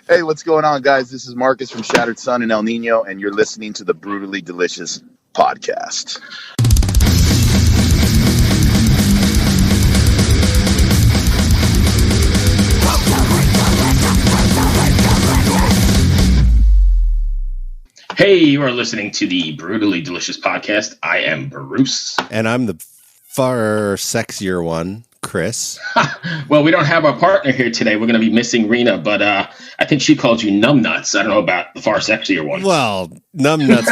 Hey, what's going on, guys? This is Marcus from Shattered Sun and Ill Nino, and you're listening to the Brutally Delicious podcast. Hey, you are listening to the Brutally Delicious podcast. I am Bruce. And I'm the far sexier one, Chris. Well, we don't have our partner here today. We're going to be missing Rena, but I think she called you numbnuts. I don't know about the far sexier one. Well, numbnuts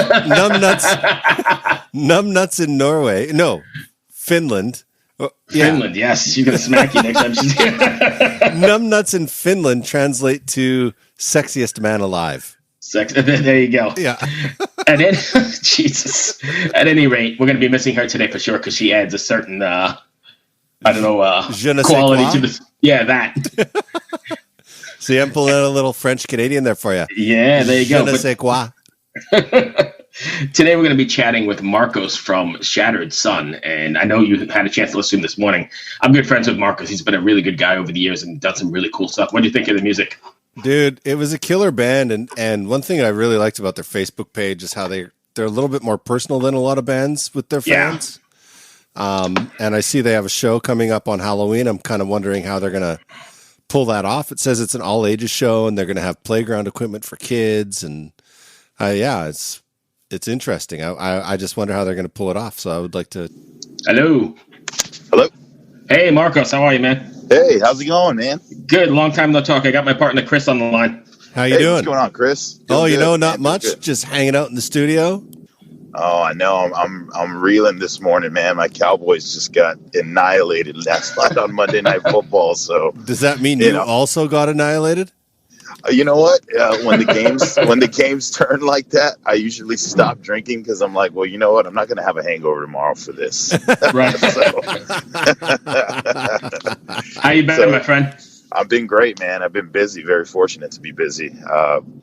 in Norway. No, Finland. Yeah. Finland, yes. She's going to smack you next time she's here. Numbnuts in Finland translate to sexiest man alive. There you go. Yeah. And then, Jesus. At any rate, we're going to be missing her today for sure because she adds a certain, quality to the. Yeah, that. See, I'm pulling out a little French Canadian there for you. Yeah, there you go. Je ne sais quoi. Today we're going to be chatting with Marcos from Shattered Sun, and I know you had a chance to listen to him this morning. I'm good friends with Marcos. He's been a really good guy over the years and done some really cool stuff. What do you think of the music? Dude, it was a killer band, and one thing I really liked about their Facebook page is how they're a little bit more personal than a lot of bands with their fans. Yeah. And I see they have a show coming up on Halloween. I'm kind of wondering how they're going to pull that off. It says it's an all ages show, and they're going to have playground equipment for kids, and it's interesting. I just wonder how they're going to pull it off. So I would like to. Hello. Hey, Marcos, how are you, man? Hey, how's it going, man? Good. Long time no talk. I got my partner Chris on the line. How you doing? What's going on, Chris? Doing good. Not much. Just hanging out in the studio. Oh, I know. I'm reeling this morning, man. My Cowboys just got annihilated last night on Monday Night Football. So does that mean you also got annihilated? You know what? When the games turn like that, I usually stop drinking because I'm like, well, you know what? I'm not going to have a hangover tomorrow for this. Right. How you been, my friend? I've been great, man. I've been busy. Very fortunate to be busy.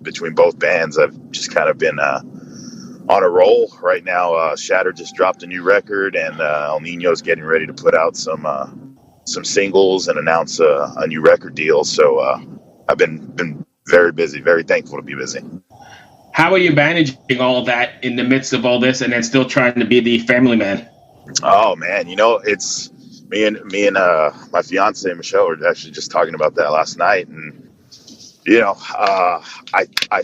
Between both bands, I've just kind of been on a roll right now. Shatter just dropped a new record, and Ill Nino's getting ready to put out some singles and announce a new record deal. So I've been very busy, very thankful to be busy. How are you managing all of that in the midst of all this and then still trying to be the family man? Oh, man, it's me and my fiance, Michelle, were actually just talking about that last night. And, I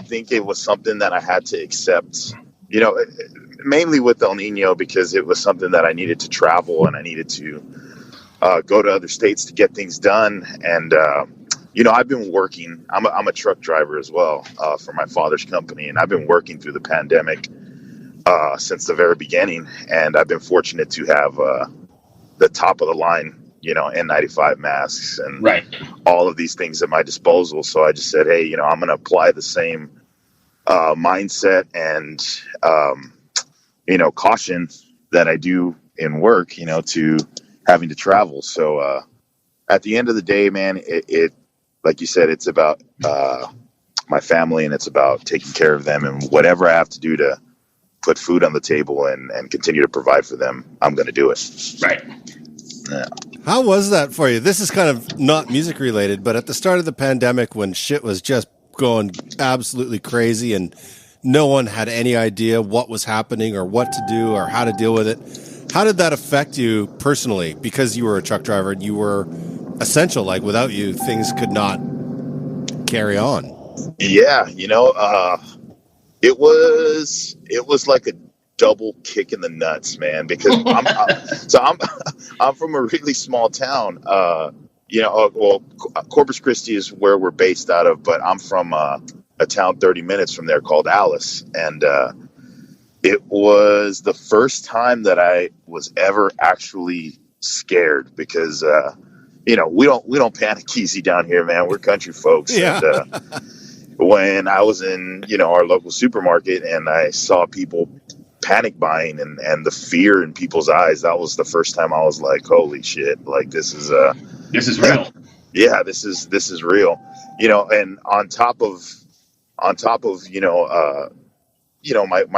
think it was something that I had to accept, mainly with Ill Nino, because it was something that I needed to travel and I needed to go to other states to get things done. And, I've been working. I'm a truck driver as well for my father's company, and I've been working through the pandemic since the very beginning. And I've been fortunate to have the top of the line, N95 masks and all of these things at my disposal. So I just said, hey, I'm going to apply the same mindset and caution that I do in work, to having to travel. So at the end of the day, man, it like you said, it's about my family, and it's about taking care of them, and whatever I have to do to put food on the table and continue to provide for them, I'm going to do it. Right. Yeah. How was that for you? This is kind of not music related, but at the start of the pandemic, when shit was just going absolutely crazy and no one had any idea what was happening or what to do or how to deal with it, how did that affect you personally? Because you were a truck driver and you were essential, like without you, things could not carry on. Yeah, it was like a double kick in the nuts, man, because I'm from a really small town. Corpus Christi is where we're based out of, but I'm from a town 30 minutes from there called Alice, and it was the first time that I was ever actually scared because we don't panic easy down here, man. We're country folks. Yeah. And when I was in, our local supermarket and I saw people panic buying and the fear in people's eyes, that was the first time I was like, holy shit, like this is real. Yeah, this is real. And on top of my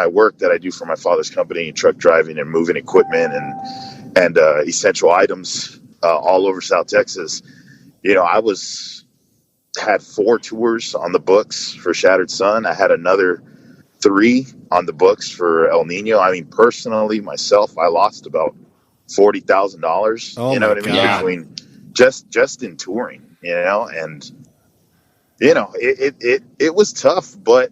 work that I do for my father's company, truck driving and moving equipment and essential items all over South Texas, I was had 4 tours on the books for Shattered Sun. I had another 3 on the books for El Nino. I mean, personally, myself, I lost about $40,000. Oh, you know my what I mean? God. Between just in touring, and it was tough, but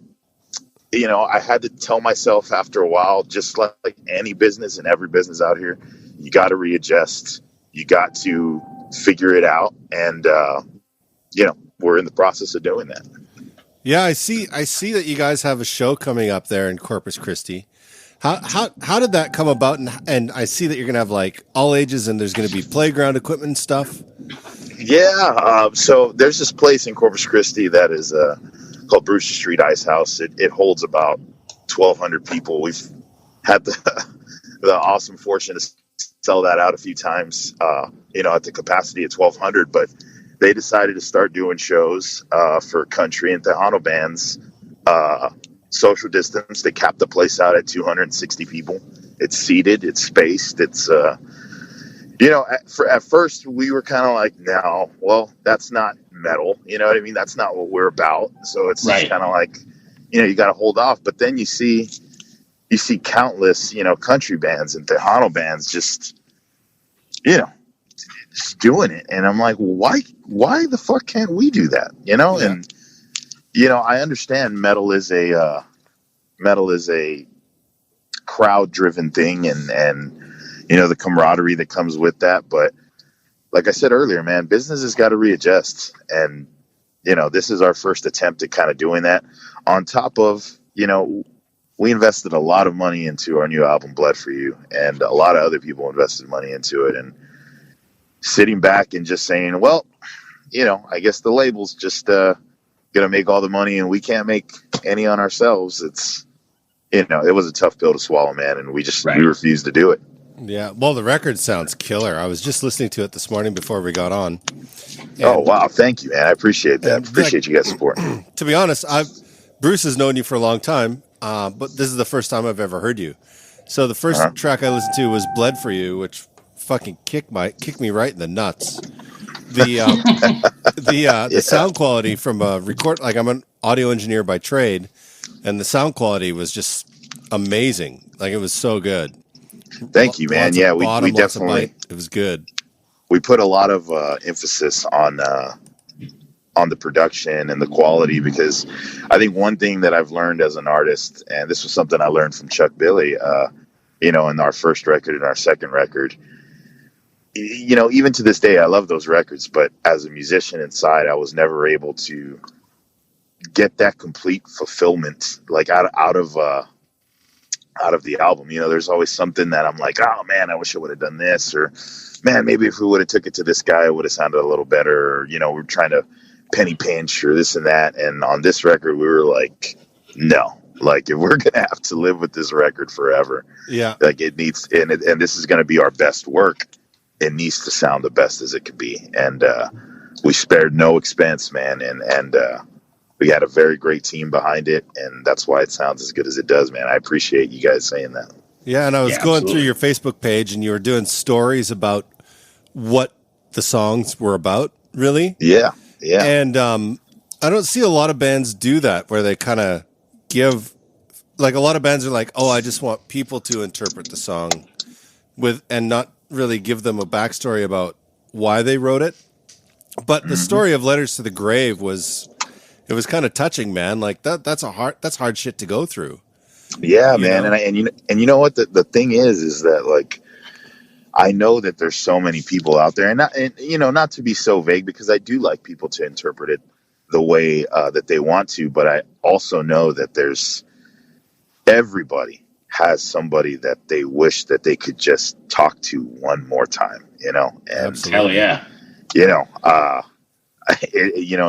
I had to tell myself after a while, just like any business and every business out here, you got to readjust. You got to figure it out, and we're in the process of doing that. Yeah, I see that you guys have a show coming up there in Corpus Christi. How did that come about? And I see that you're gonna have like all ages, and there's gonna be playground equipment and stuff. Yeah, so there's this place in Corpus Christi that is called Brewster Street Ice House. It holds about 1,200 people. We've had the awesome fortune to sell that out a few times, at the capacity of 1,200. But they decided to start doing shows for country and Tejano bands, social distance. They capped the place out at 260 people. It's seated, it's spaced, it's at first we were kind of like, no, well, that's not metal. You know what I mean? That's not what we're about. So it's just kind of like, you got to hold off. But then you see countless, country bands and Tejano bands just doing it. And I'm like, why the fuck can't we do that? Yeah. And, I understand metal is a crowd driven thing and, the camaraderie that comes with that. But like I said earlier, man, business has got to readjust. And, this is our first attempt at kind of doing that. On top of, we invested a lot of money into our new album, Bled For You, and a lot of other people invested money into it. And sitting back and just saying, well, I guess the label's just going to make all the money and we can't make any on ourselves. It's, it was a tough pill to swallow, man. And we refused to do it. Yeah, well, the record sounds killer. I was just listening to it this morning before we got on. Oh, wow. Thank you, man. I appreciate that. Appreciate you guys' support. To be honest, Bruce has known you for a long time, but this is the first time I've ever heard you. So the first track I listened to was Bled For You, which fucking kicked me right in the nuts. The sound quality from a record, like I'm an audio engineer by trade, and the sound quality was just amazing. Like it was so good. Thank you, man. Yeah, we definitely, it was good. We put a lot of emphasis on the production and the quality, because I think one thing that I've learned as an artist, and this was something I learned from Chuck Billy, in our first record and our second record, even to this day, I love those records, but as a musician inside, I was never able to get that complete fulfillment, like out of the album. There's always something that I'm like, oh man, I wish I would have done this, or man, maybe if we would have took it to this guy, it would have sounded a little better, or, we're trying to penny pinch or this and that. And on this record, we were like, no, like if we're going to have to live with this record forever, like it needs, and this is going to be our best work. It needs to sound the best as it could be. And, we spared no expense, man. And we had a very great team behind it, and that's why it sounds as good as it does, man. I appreciate you guys saying that. Yeah, and I was going through your Facebook page, and you were doing stories about what the songs were about, really. Yeah. And I don't see a lot of bands do that, where they kind of give, like a lot of bands are like, oh, I just want people to interpret the song and not really give them a backstory about why they wrote it. But the story of Letters to the Grave was kind of touching, man. Like that's hard shit to go through. Yeah, man. And you know what the thing is that, like, I know that there's so many people out there, and not to be so vague, because I do like people to interpret it the way that they want to, but I also know that everybody has somebody that they wish that they could just talk to one more time, and hell yeah.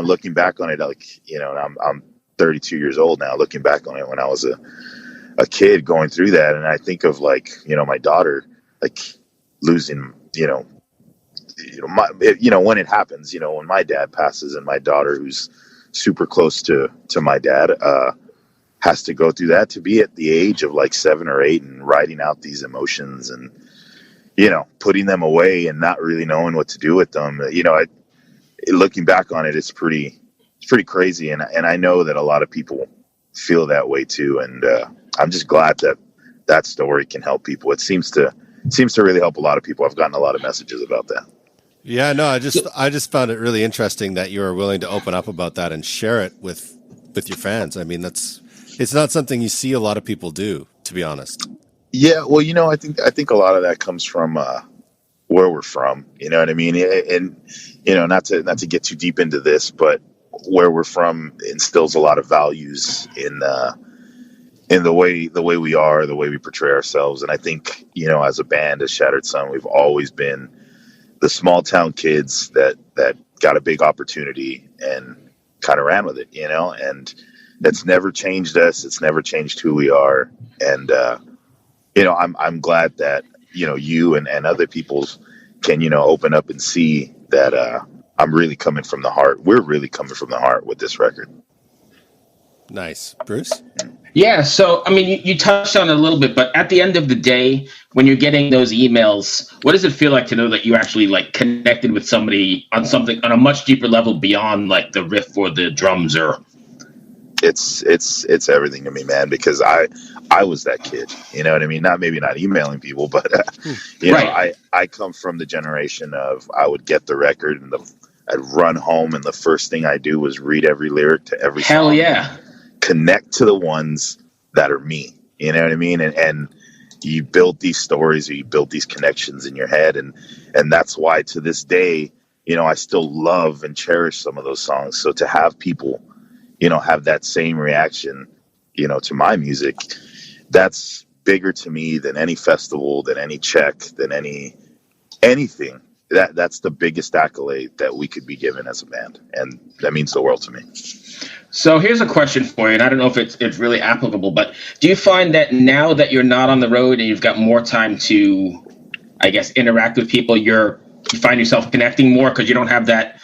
Looking back on it, like, I'm 32 years old now, looking back on it when I was a kid going through that. And I think of, like, my daughter, like, losing, when it happens, when my dad passes, and my daughter, who's super close to my dad, has to go through that, to be at the age of like 7 or 8 and writing out these emotions and, putting them away and not really knowing what to do with them. Looking back on it, it's pretty pretty crazy. And I know that a lot of people feel that way too. And I'm just glad that that story can help people. It seems to really help a lot of people. I've gotten a lot of messages about that. Yeah, no, I just found it really interesting that you were willing to open up about that and share it with your fans. I mean, it's not something you see a lot of people do, to be honest. Yeah, well, I think a lot of that comes from where we're from. You know what I mean? And not to get too deep into this, but where we're from instills a lot of values in the way we are, the way we portray ourselves. And I think as a band, as Shattered Sun, we've always been the small town kids that got a big opportunity and kind of ran with it, and that's never changed us. It's never changed who we are. And, I'm glad that, you and other people can, open up and see that, I'm really coming from the heart. We're really coming from the heart with this record. Nice. Bruce? Yeah, so, I mean, you touched on it a little bit, but at the end of the day, when you're getting those emails, what does it feel like to know that you actually, connected with somebody on something on a much deeper level beyond, the riff or the drums or... It's everything to me, man, because I was that kid, you know what I mean? Not emailing people, but, right. I come from the generation of I would get the record and I'd run home and the first thing I do was read every lyric to every song. Hell yeah. Connect to the ones that are me, you know what I mean? And you build these stories or you build these connections in your head. And that's why to this day, I still love and cherish some of those songs. So to have people, have that same reaction, to my music, that's bigger to me than any festival, than any check, than anything. That's the biggest accolade that we could be given as a band. And that means the world to me. So here's a question for you, and I don't know if it's really applicable, but do you find that now that you're not on the road and you've got more time to, I guess, interact with people, you find yourself connecting more because you don't have that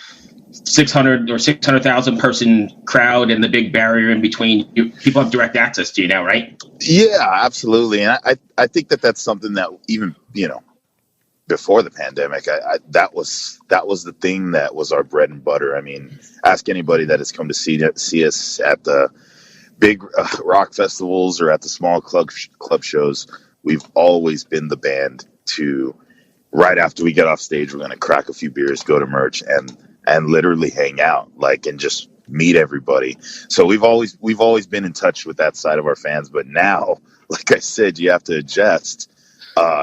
600 or 600,000 person crowd and the big barrier in between? People have direct access to you now, right? Yeah, absolutely. And I think that's something that even, before the pandemic, that was the thing that was our bread and butter. I mean, ask anybody that has come to see us at the big rock festivals or at the small club shows. We've always been the band to, right after we get off stage, we're going to crack a few beers, go to merch, and literally hang out, and just meet everybody. So we've always been in touch with that side of our fans. But now, like I said, you have to adjust.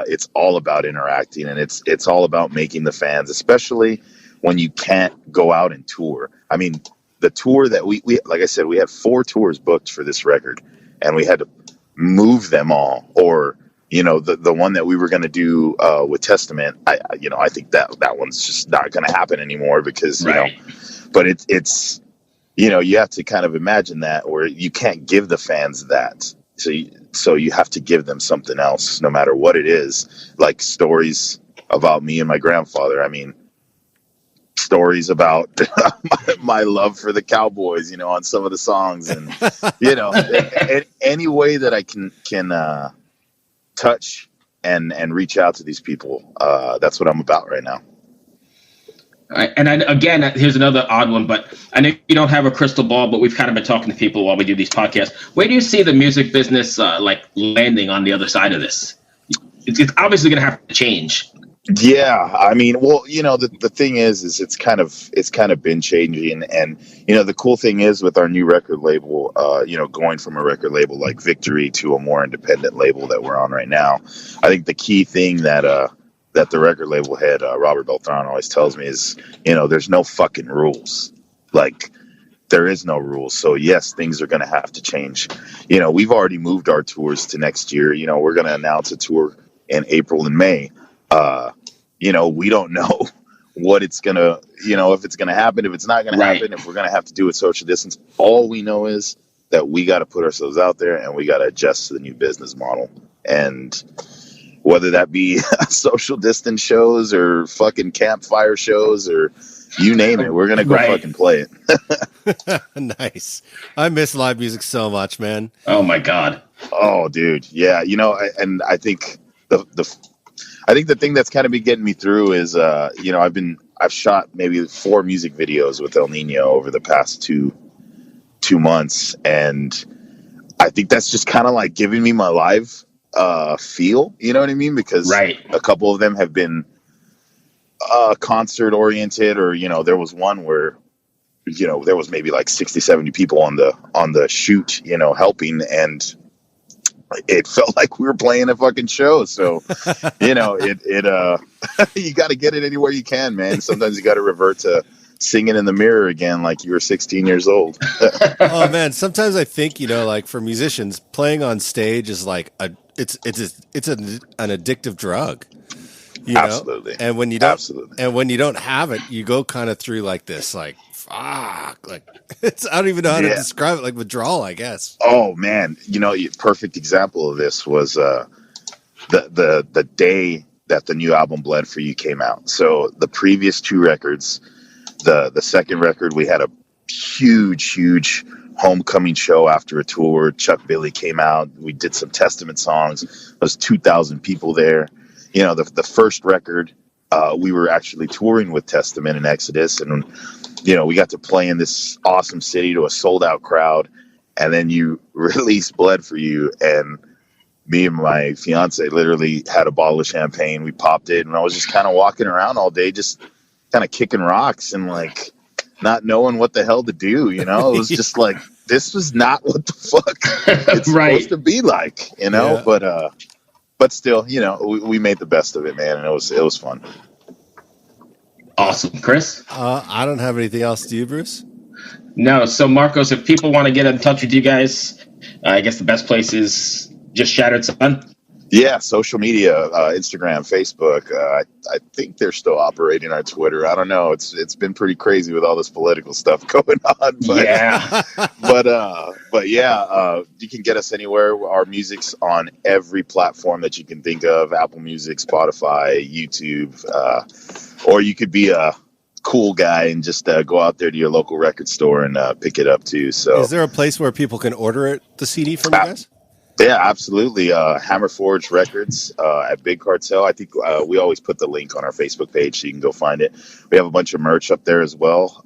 It's all about interacting, and it's all about making the fans, especially when you can't go out and tour. I mean, the tour that we like I said, we had 4 tours booked for this record, and we had to move them all. Or the one that we were going to do with Testament, I think that one's just not going to happen anymore because right. But it's you have to kind of imagine that, where you can't give the fans that. So you have to give them something else, no matter what it is, like stories about me and my grandfather. I mean, stories about my love for the Cowboys, on some of the songs, and any way that I can touch and reach out to these people. That's what I'm about right now. And again, here's another odd one, but I know you don't have a crystal ball, but we've kind of been talking to people while we do these podcasts. Where do you see the music business landing on the other side of this? It's obviously going to have to change. Yeah, I mean, well, the thing is it's kind of been changing, and the cool thing is with our new record label, going from a record label like Victory to a more independent label that we're on right now. I think the key thing that the record label head, Robert Beltran, always tells me is, there's no fucking rules. There is no rules. So yes, things are going to have to change. We've already moved our tours to next year. We're going to announce a tour in April and May. We don't know what it's going to, if it's going to happen, if it's not going to happen, if we're going to have to do it social distance. All we know is that we got to put ourselves out there and we got to adjust to the new business model. And whether that be social distance shows or fucking campfire shows or you name it, we're going to go fucking play it. Nice. I miss live music so much, man. Oh my God. Oh dude. Yeah. And I think the thing that's kind of been getting me through is, I've I've shot maybe 4 music videos with Ill Nino over the past two months, and I think that's just kind of like giving me my live feel, you know what I mean? Because a couple of them have been concert oriented, or there was one where there was maybe like 60-70 people on the shoot, helping, and it felt like we were playing a fucking show. So you got to get it anywhere you can, man. Sometimes you got to revert to singing in the mirror again like you were 16 years old. Oh man, sometimes I think like for musicians, playing on stage is like it's an addictive drug. Absolutely. And when you don't have it, you go kind of through like this, like fuck, like I don't even know how to describe it, like withdrawal, I guess. Oh man, perfect example of this was the day that the new album Bled For You came out. So the previous 2 records, the second record, we had a huge homecoming show after a tour. Chuck Billy came out. We did some Testament songs. There was 2,000 people there. The first record, we were actually touring with Testament and Exodus, and we got to play in this awesome city to a sold out crowd. And then you release Bled For You, and me and my fiance literally had a bottle of champagne. We popped it, and I was just kind of walking around all day, just kind of kicking rocks and like not knowing what the hell to do. It was just like, this was not what the fuck it's supposed to be like, but still, we made the best of it, man. And it was fun. Awesome. Chris? I don't have anything else. Do you, Bruce? No. So Marcos, if people want to get in touch with you guys, I guess the best place is just Shattered Sun. Yeah, social media, Instagram, Facebook. I think they're still operating on Twitter. I don't know. It's been pretty crazy with all this political stuff going on. But, yeah. but yeah, you can get us anywhere. Our music's on every platform that you can think of: Apple Music, Spotify, YouTube. Or you could be a cool guy and just go out there to your local record store and pick it up too. So, is there a place where people can order the CD from you guys? Yeah, absolutely. Hammer Forge Records at Big Cartel. I think we always put the link on our Facebook page so you can go find it. We have a bunch of merch up there as well.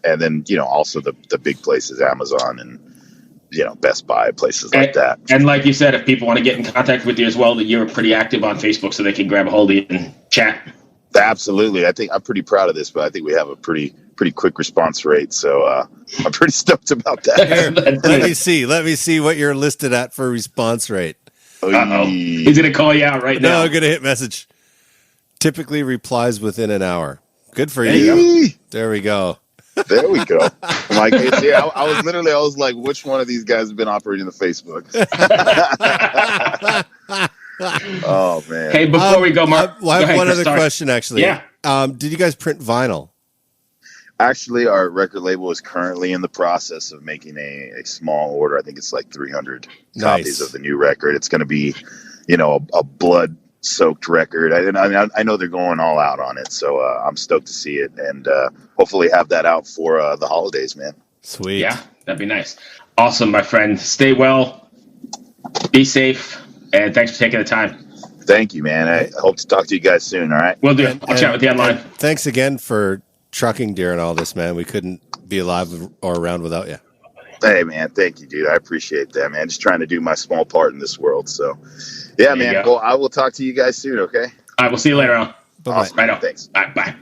And then, also the big places, Amazon and, Best Buy, places like that. And like you said, if people want to get in contact with you as well, that you're pretty active on Facebook, so they can grab a hold of you and chat. Absolutely. I think I'm pretty proud of this, but I think we have a pretty quick response rate. So I'm pretty stoked about that. Here, let me see what you're listed at for response rate. Uh-oh. He's going to call you out right now. No, I'm going to hit message. Typically replies within an hour. Good for you. There we go. There we go. Like, I was like, which one of these guys have been operating the Facebook? Oh man! Hey, before we go, Mark, I have one other question. Actually, yeah. Did you guys print vinyl? Actually, our record label is currently in the process of making a small order. I think it's like 300 copies of the new record. It's going to be, a blood-soaked record. I know they're going all out on it, so I'm stoked to see it and hopefully have that out for the holidays, man. Sweet. Yeah, that'd be nice. Awesome, my friend. Stay well. Be safe. And thanks for taking the time. Thank you, man. I hope to talk to you guys soon, all right? Will do. I'll chat with you online. Thanks again for trucking during all this, man. We couldn't be alive or around without you. Hey, man. Thank you, dude. I appreciate that, man. Just trying to do my small part in this world. So, yeah, man. Well, I will talk to you guys soon, okay? All right. We'll see you later on. Bye-bye. Awesome. Right on. Thanks. All right. Bye.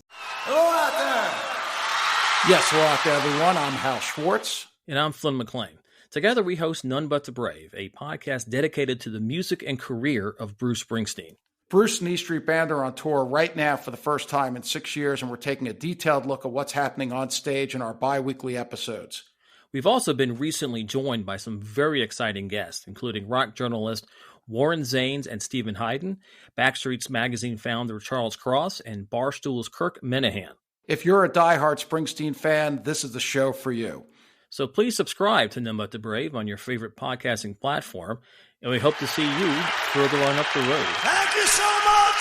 Hello out there. Yes, hello out there, everyone. I'm Hal Schwartz. And I'm Flynn McLean. Together, we host None But the Brave, a podcast dedicated to the music and career of Bruce Springsteen. Bruce and E Street Band are on tour right now for the first time in 6 years, and we're taking a detailed look at what's happening on stage in our bi-weekly episodes. We've also been recently joined by some very exciting guests, including rock journalist Warren Zanes and Stephen Hayden, Backstreet's Magazine founder Charles Cross, and Barstool's Kirk Minahan. If you're a diehard Springsteen fan, this is the show for you. So please subscribe to None But the Brave on your favorite podcasting platform, and we hope to see you further on up the road. Thank you so much.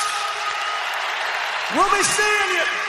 We'll be seeing you.